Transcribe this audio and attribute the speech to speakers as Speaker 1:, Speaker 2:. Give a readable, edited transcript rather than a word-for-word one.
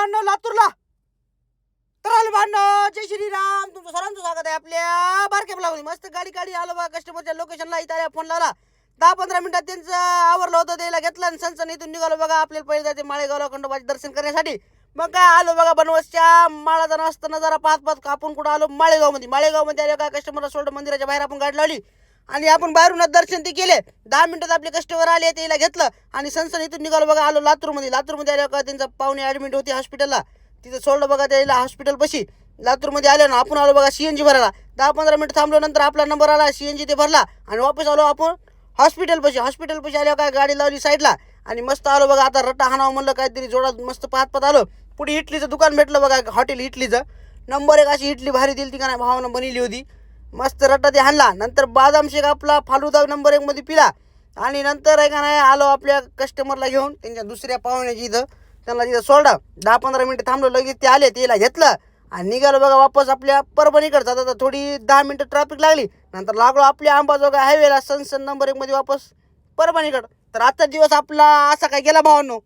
Speaker 1: भावांनो लातूरला. तर आलो भावांनो, जय श्रीराम. तुमचं सर्वांचं स्वागत आहे आपल्या बारक्या ब्लॉगमध्ये. मस्त गाडी आलो बघा कस्टमरच्या लोकेशनला. इथं फोन लावला, 10-15 मिनिटात त्यांचं आवरलं होतं, त्याला घेतलं आणि सनसन इथून निघालो बघा. आपल्याला पहिले जायचे माळेगावला खंडोबाचे दर्शन करण्यासाठी. मग काय आलो बघा बनवसच्या माळाचा मस्त नजारा पाहत आपण कुठं आलो माळेगावमध्ये आलो. काय कस्टमरला सोडलं, मंदिराच्या बाहेर आपण गाडी लावली आणि आपण बाहेरूनच दर्शन ते केले. 10 मिनिटात आपले कस्टमर आले, त्याला घेतलं आणि सनसन इथून निघालो बघा. आलो लातूरमध्ये आलो का त्यांचा पाहुणे ॲडमिट होती हॉस्पिटलला. तिथं सोडलं बघा त्याला हॉस्पिटल पशी. लातूरमध्ये आलो ना आपण, आलो बघा CNG भरायला. 10-15 मिनिट थांबलो, नंतर आपला नंबर आला, CNG ते भरला आणि वापस आलो आपण हॉस्पिटल पशी आल्यावर काय गाडी लावली साईडला आणि मस्त आलो बघा. आता रट्टा हाणावं म्हणलं काहीतरी जोडात, मस्त पाहत आलो. पुढे इटलीचं दुकान भेटलं बघा, हॉटेल इटलीचं. नंबर 1 अशी इटली भारी दिली ती का नाही, भावानं बनवली होती. मस्त रट्टा ते हाणला. नंतर बदाम शेक आपला फालुदा नंबर 1 मध्ये पिला आणि नंतर आहे का नाही आलो आपल्या कस्टमरला घेऊन त्यांच्या दुसऱ्या पाहुण्याची इथं. त्यांना तिथं सोडा 10-15 मिनिटं थांबलो, लगेच ते आले, त्याला घेतलं आणि निघालो बघा वापस आपल्या परभणीकडचा. आता थोडी 10 मिनिटं ट्रॅफिक लागली, नंतर लागलो आपल्या अंबाजोगाई हायवेला सनसन नंबर 1 मध्ये वापस परभणीकडं. तर आजचा दिवस आपला असा काय गेला भावांनो.